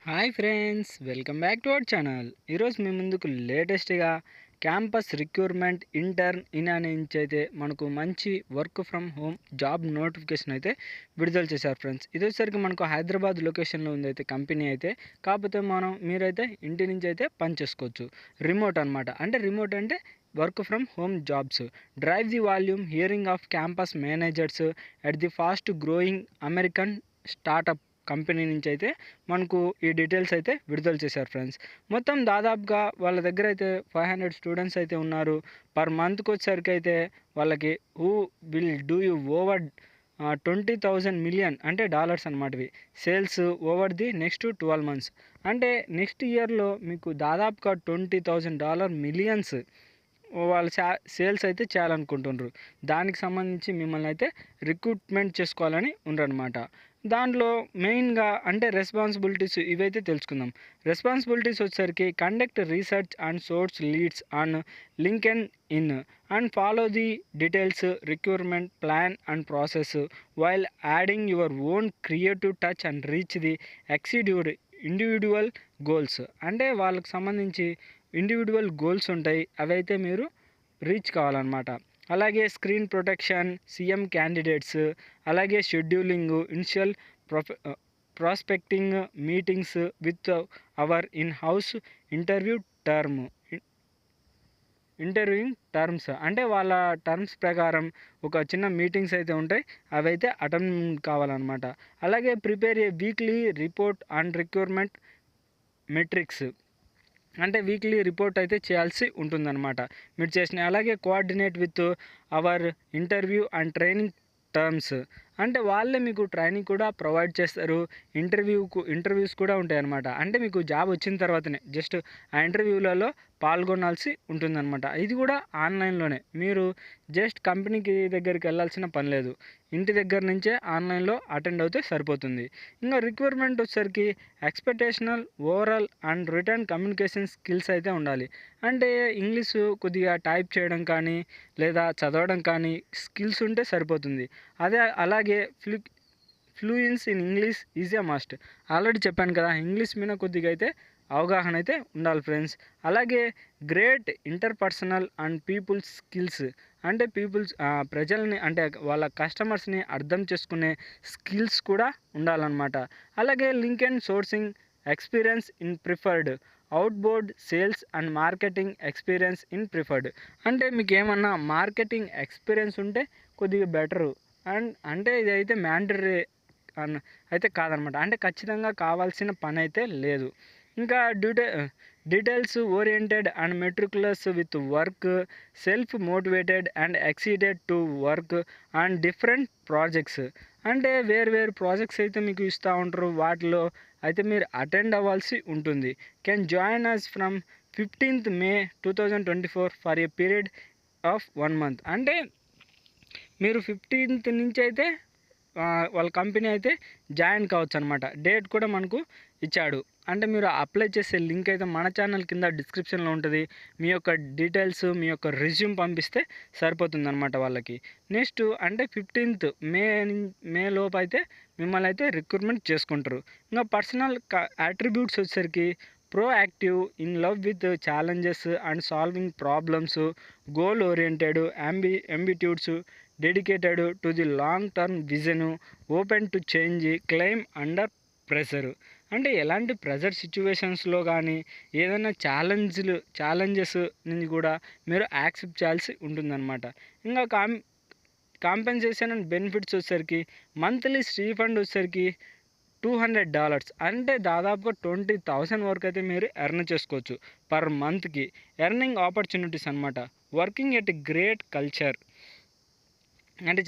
Hi friends, welcome back to our channel. ఈరోజు మీ ముందుకు లేటెస్ట్గా క్యాంపస్ రిక్రూట్మెంట్ ఇంటర్న్ ఇన్ అనే నుంచి అయితే మనకు మంచి work from home job notification అయితే విడుదల చేశారు ఫ్రెండ్స్. ఇది వచ్చేసరికి మనకు హైదరాబాద్ లొకేషన్లో ఉంది అయితే కంపెనీ అయితే. కాకపోతే మీరైతే ఇంటి నుంచి అయితే పని చేసుకోవచ్చు. రిమోట్ అనమాట. రిమోట్ అంటే work from home jobs. Drive the volume hearing off campus managers at the fast growing American startup company నుంచి అయితే మనకు ఈ డీటెయిల్స్ అయితే విడుదల చేశారు ఫ్రెండ్స్. మొత్తం దాదాపుగా వాళ్ళ దగ్గర అయితే 500 స్టూడెంట్స్ అయితే ఉన్నారు. పర్ మంత్కి వచ్చేసరికి అయితే వాళ్ళకి who will do you over 20,000 million అంటే డాలర్స్ అనమాట. ఇవి sales over the next 12 months. అంటే నెక్స్ట్ ఇయర్లో మీకు దాదాపుగా $20,000 మిలియన్స్ వాళ్ళు సేల్స్ అయితే చేయాలనుకుంటున్నారు. దానికి సంబంధించి మిమ్మల్ని అయితే రిక్రూట్మెంట్ చేసుకోవాలని ఉన్నారనమాట. దాంట్లో మెయిన్గా రెస్పాన్సిబిలిటీస్ ఇవైతే తెలుసుకుందాం. రెస్పాన్సిబిలిటీస్ వచ్చేసరికి conduct research and source leads on LinkedIn and follow the details recruitment plan and process while adding your own creative touch and reach the exceeded individual goals. అంటే వాళ్ళకి సంబంధించి ఇండివిజువల్ గోల్స్ ఉంటాయి, అవైతే మీరు reach కావాలన్నమాట. అలాగే screen protection, CM candidates, అలాగే scheduling, initial prospecting meetings with our in house interviewing terms. అంటే వాళ్ళ టర్మ్స్ ప్రకారం ఒక చిన్న మీటింగ్స్ అయితే ఉంటాయి, అవైతే అటెండ్ కావాలన్నమాట. అలాగే prepare a weekly report and recruitment metrics. Weekly report అయితే చేయాల్సి ఉంటుందన్నమాట మీరు చేసిన. అలాగే coordinate with our interview and training terms. వాళ్ళే మీకు ట్రైనింగ్ కూడా ప్రొవైడ్ చేస్తారు. ఇంటర్వ్యూస్ కూడా ఉంటాయి అన్నమాట. మీకు జాబ్ వచ్చిన తర్వాతనే జస్ట్ ఆ ఇంటర్వ్యూలలో పాల్గొనాల్సి ఉంటుందన్నమాట. ఇది కూడా ఆన్లైన్లోనే. మీరు జస్ట్ కంపెనీకి దగ్గరికి వెళ్ళాల్సిన పని లేదు. ఇంటి దగ్గర నుంచే ఆన్లైన్లో అటెండ్ అవుతే సరిపోతుంది. ఇంకా రిక్వైర్మెంట్ వచ్చేసరికి exceptional, overall and written communication skills అయితే ఉండాలి. ఇంగ్లీషు కొద్దిగా టైప్ చేయడం కానీ లేదా చదవడం కానీ స్కిల్స్ ఉంటే సరిపోతుంది. అలాగే fluency in English is a must. Already చెప్పాను కదా, ఇంగ్లీష్ మీద కొద్దిగా అయితే అవగాహన అయితే ఉండాలి ఫ్రెండ్స్. అలాగే great interpersonal and peoples skills. ప్రజల్ని వాళ్ళ కస్టమర్స్ని అర్థం చేసుకునే స్కిల్స్ కూడా ఉండాలన్నమాట. అలాగే LinkedIn sourcing experience in preferred, outbound sales and marketing experience in preferred. మీకు ఏమన్నా మార్కెటింగ్ ఎక్స్పీరియన్స్ ఉంటే కొద్దిగా బెటరు. ఇది అయితే మ్యాండటరీ అయితే కాదనమాట. ఖచ్చితంగా కావాల్సిన పని అయితే లేదు. ఇంకా details oriented and meticulous with work, self motivated and excited to work and different projects. వేరు ప్రాజెక్ట్స్ అయితే మీకు ఇస్తూ ఉంటారు. వాటిలో అయితే మీరు అటెండ్ అవ్వాల్సి ఉంటుంది. Can join us from 15th May 2024 for a period of 1 month. మీరు 15th నుంచి అయితే వాళ్ళ కంపెనీ అయితే జాయిన్ కావచ్చు అనమాట. డేట్ కూడా మనకు ఇచ్చాడు. మీరు అప్లై చేసే లింక్ అయితే మన ఛానల్ కింద డిస్క్రిప్షన్లో ఉంటుంది. మీ యొక్క డీటెయిల్స్, మీ యొక్క రెజ్యూమ్ పంపిస్తే సరిపోతుందన్నమాట వాళ్ళకి. నెక్స్ట్ 15th మే లోపు అయితే మిమ్మల్ని అయితే రిక్రూట్మెంట్ చేసుకుంటారు. ఇంకా పర్సనల్ అట్రిబ్యూట్స్ వచ్చేసరికి proactive, in love with challenges and solving problems, goal oriented, ambitious, dedicated to the long term vision, open to change, calm under pressure. ఎలాంటి ప్రెషర్ సిచ్యువేషన్స్లో కానీ ఏదైనా ఛాలెంజెస్ నుంచి కూడా మీరు యాక్సెప్ట్ చేయాల్సి ఉంటుందన్నమాట. ఇంకా కాంపెన్సేషన్ అండ్ బెనిఫిట్స్ వచ్చేసరికి మంత్లీ స్టీఫండ్ వచ్చేసరికి $200. దాదాపుగా 20,000 వరకు అయితే మీరు ఎర్న్ చేసుకోవచ్చు పర్ మంత్కి. ఎర్నింగ్ ఆపర్చునిటీస్ అనమాట. Working at great culture.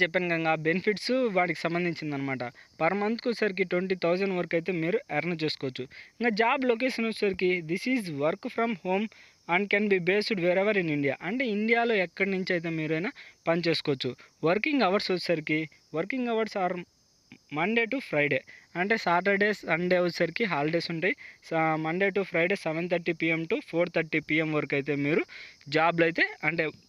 చెప్పాను కదా, బెనిఫిట్స్ వాటికి సంబంధించిందనమాట. పర్ మంత్కి వచ్చేసరికి 20,000 వరకు అయితే మీరు ఎర్న్ చేసుకోవచ్చు. ఇంకా జాబ్ లొకేషన్ వచ్చేసరికి this is work from home and can be based wear ever in India. ఇండియాలో ఎక్కడి నుంచి అయితే మీరైనా పని చేసుకోవచ్చు. వర్కింగ్ అవర్స్ వచ్చేసరికి or Monday to Friday. Saturday Sunday వచ్చేసరికి హాలిడేస్ ఉంటాయి. Monday to Friday 7:30 PM to 4:30 PM వరకు అయితే మీరు జాబ్లో అయితే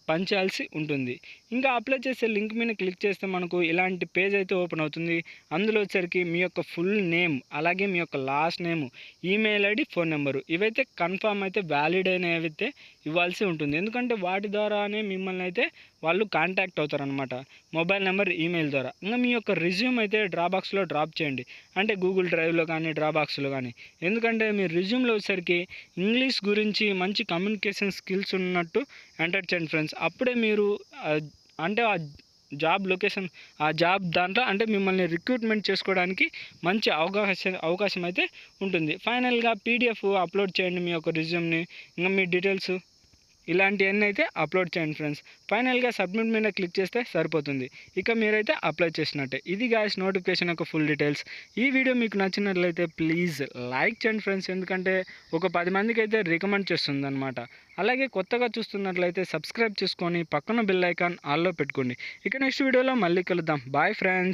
పంచాల్సి ఉంటుంది. ఇంకా అప్లై చేసే లింక్ మీద క్లిక్ చేస్తే మనకు ఇలాంటి పేజ్ అయితే ఓపెన్ అవుతుంది. అందులో వచ్చరికి మీ యొక్క ఫుల్ నేమ్, అలాగే మీ యొక్క last name, email ID, phone number ఇవైతే కన్ఫామ్ అయితే వ్యాలిడ్ అయినవైతే ఇవ్వాల్సి ఉంటుంది. ఎందుకంటే వాటి ద్వారానే మిమ్మల్ని అయితే వాళ్ళు కాంటాక్ట్ అవుతారనమాట, మొబైల్ నెంబర్, ఈమెయిల్ ద్వారా. ఇంకా మీ యొక్క రిజ్యూమ్ అయితే డ్రాబాక్స్లో డ్రాప్ చేయండి, అంటే గూగుల్ డ్రైవ్లో కానీ డ్రాబాక్స్లో కానీ. ఎందుకంటే మీ రిజ్యూమ్లో వచ్చరికి ఇంగ్లీష్ గురించి మంచి కమ్యూనికేషన్ స్కిల్స్ ఉన్నట్టు ఎంటర్ చేయండి ఫ్రెండ్స్. అప్పుడే మీరు అంటే ఆ జాబ్ లొకేషన్, ఆ జాబ్ దాంట్లో అంటే మిమ్మల్ని రిక్రూట్మెంట్ చేసుకోవడానికి మంచి అవకాశం అయితే ఉంటుంది. ఫైనల్గా పీడిఎఫ్ అప్లోడ్ చేయండి మీ యొక్క రిజ్యూమ్ని, ఇంకా మీ డీటెయిల్స్ ఇలాంటివన్నీ అయితే అప్లోడ్ చేయండి ఫ్రెండ్స్. ఫైనల్గా సబ్మిట్ మీద క్లిక్ చేస్తే సరిపోతుంది. ఇక మీరైతే అప్లై చేసినట్టే. ఇది గాయ్స్ నోటిఫికేషన్ యొక్క ఫుల్ డీటెయిల్స్. ఈ వీడియో మీకు నచ్చినట్లయితే ప్లీజ్ లైక్ చేయండి ఫ్రెండ్స్, ఎందుకంటే ఒక 10 మందికి అయితే రికమెండ్ చేస్తుంది అనమాట. అలాగే కొత్తగా చూస్తున్నట్లయితే సబ్స్క్రైబ్ చేసుకొని పక్కన బెల్ ఐకాన్ ఆల్లో పెట్టుకోండి. ఇక నెక్స్ట్ వీడియోలో మళ్ళీ కలుద్దాం. Bye friends.